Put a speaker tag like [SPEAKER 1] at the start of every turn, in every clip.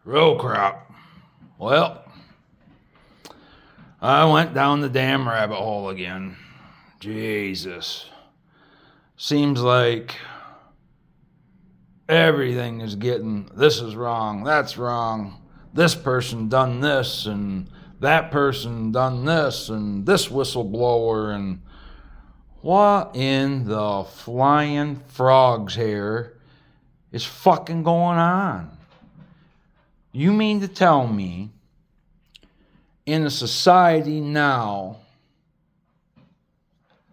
[SPEAKER 1] Row crop. Well, I went down the damn rabbit hole again. Jesus. Seems like everything is getting, this is wrong, that's wrong, this person done this, and that person done this, and this whistleblower, and what in the flying frog's hair is fucking going on? You mean to tell me in a society now,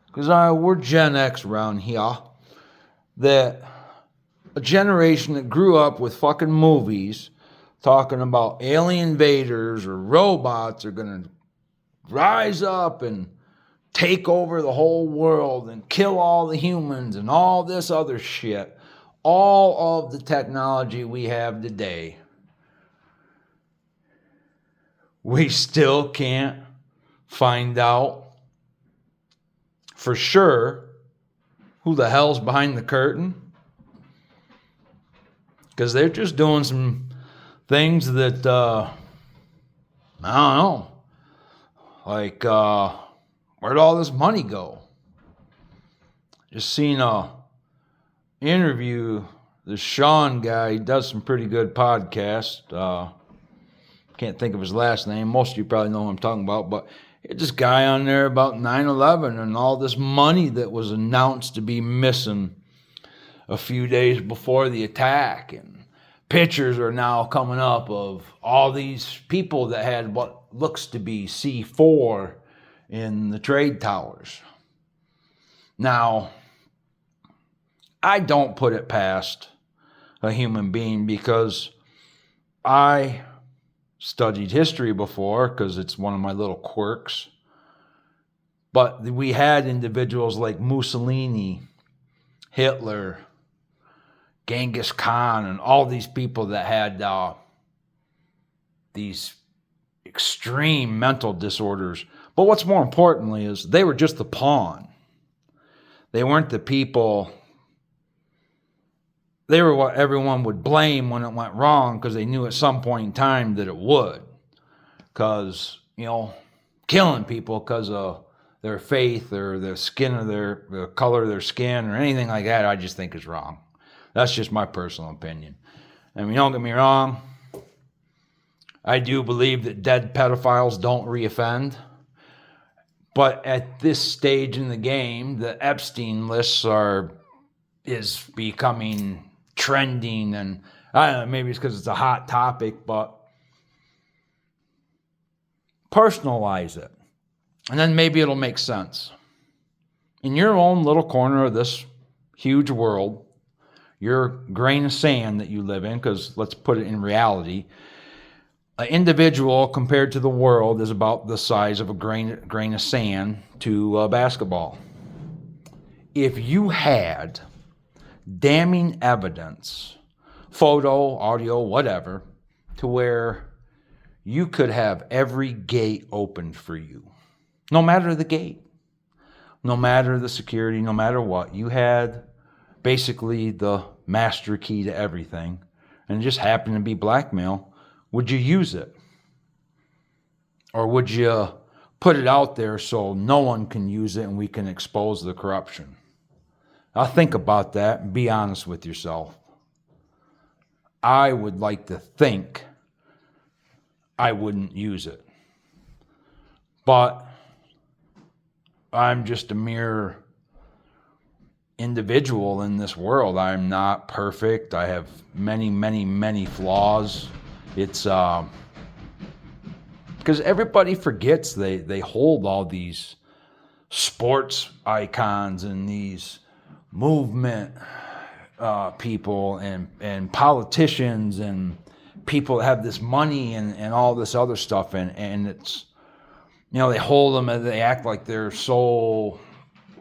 [SPEAKER 1] because we're Gen X around here, that a generation that grew up with fucking movies talking about alien invaders or robots are going to rise up and take over the whole world and kill all the humans and all this other shit, all of the technology we have today, we still can't find out for sure who the hell's behind the curtain? Because they're just doing some things that, I don't know, like, where'd all this money go? Just seen a interview, this Sean guy, he does some pretty good podcasts. Can't think of his last name. Most of you probably know who I'm talking about, but this guy on there about 9/11 and all this money that was announced to be missing a few days before the attack. And pictures are now coming up of all these people that had what looks to be C4 in the trade towers. Now, I don't put it past a human being because I studied history before because it's one of my little quirks. But we had individuals like Mussolini, Hitler, Genghis Khan, and all these people that had these extreme mental disorders. But what's more importantly is they were just the pawn. They weren't the people. They were what everyone would blame when it went wrong because they knew at some point in time that it would. Because, killing people because of their faith or the skin of the color of their skin or anything like that, I just think is wrong. That's just my personal opinion. I mean, don't get me wrong. I do believe that dead pedophiles don't reoffend. But at this stage in the game, the Epstein lists is becoming trending, and I don't know, maybe it's because it's a hot topic, but personalize it. And then maybe it'll make sense. In your own little corner of this huge world, your grain of sand that you live in, because let's put it in reality, an individual compared to the world is about the size of a grain of sand to a basketball. If you had damning evidence, photo, audio, whatever, to where you could have every gate opened for you, no matter the gate, no matter the security, no matter what, you had basically the master key to everything, and it just happened to be blackmail, would you use it? Or would you put it out there so no one can use it and we can expose the corruption? Now think about that and be honest with yourself. I would like to think I wouldn't use it. But I'm just a mere individual in this world. I'm not perfect. I have many, many, many flaws. It's because everybody forgets they hold all these sports icons and these movement people and politicians and people that have this money and all this other stuff, and it's, they hold them and they act like they're so,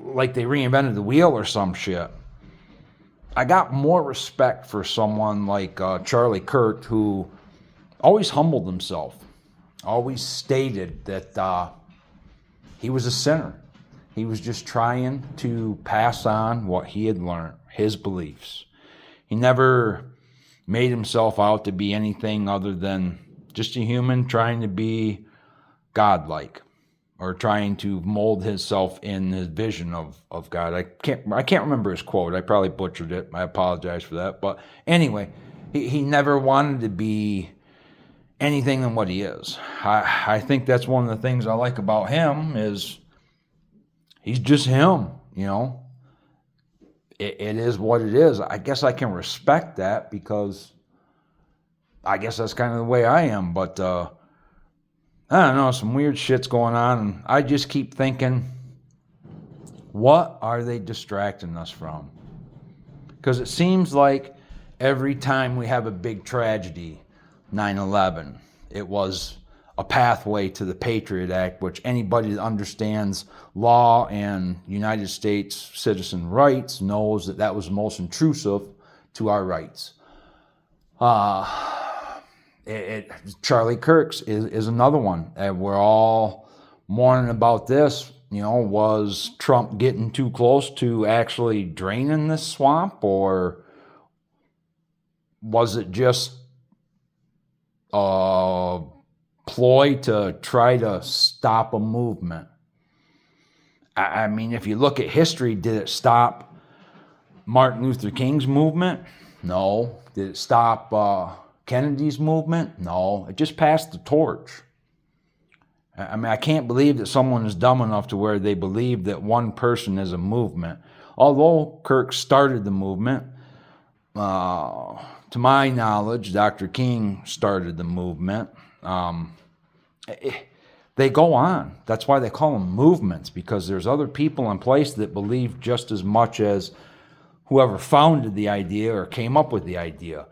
[SPEAKER 1] like they reinvented the wheel or some shit. I got more respect for someone like Charlie Kirk, who always humbled himself, always stated that he was a sinner. He was just trying to pass on what he had learned, his beliefs. He never made himself out to be anything other than just a human trying to be godlike, or trying to mold himself in his vision of God. I can't remember his quote. I probably butchered it. I apologize for that. But anyway, he never wanted to be anything than what he is. I think that's one of the things I like about him is he's just him, you know. It is what it is. I guess I can respect that because I guess that's kind of the way I am. But I don't know, some weird shit's going on, and I just keep thinking, what are they distracting us from? Because it seems like every time we have a big tragedy, 9/11, it was a pathway to the Patriot Act, which anybody that understands law and United States citizen rights knows that that was most intrusive to our rights. Charlie Kirk's is another one. And we're all mourning about this. You know, was Trump getting too close to actually draining this swamp, or was it just a ploy to try to stop a movement? I mean, if you look at history, did it stop Martin Luther King's movement? No. Did it stop Kennedy's movement? No. It just passed the torch. I mean, I can't believe that someone is dumb enough to where they believe that one person is a movement. Although Kirk started the movement, to my knowledge, Dr. King started the movement. They go on. That's why they call them movements, because there's other people in place that believe just as much as whoever founded the idea or came up with the idea.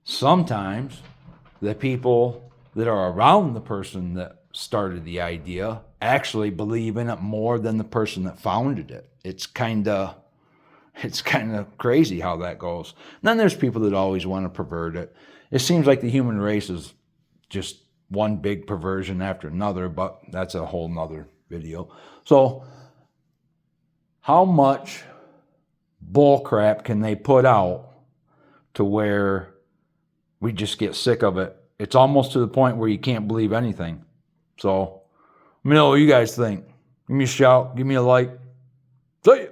[SPEAKER 1] Sometimes the people that are around the person that started the idea actually believe in it more than the person that founded it. It's kind of crazy how that goes. And then there's people that always want to pervert it. It seems like the human race is just one big perversion after another, but that's a whole nother video. So how much bullcrap can they put out to where we just get sick of it? It's almost to the point where you can't believe anything. So let me know what you guys think. Give me a shout. Give me a like. See ya.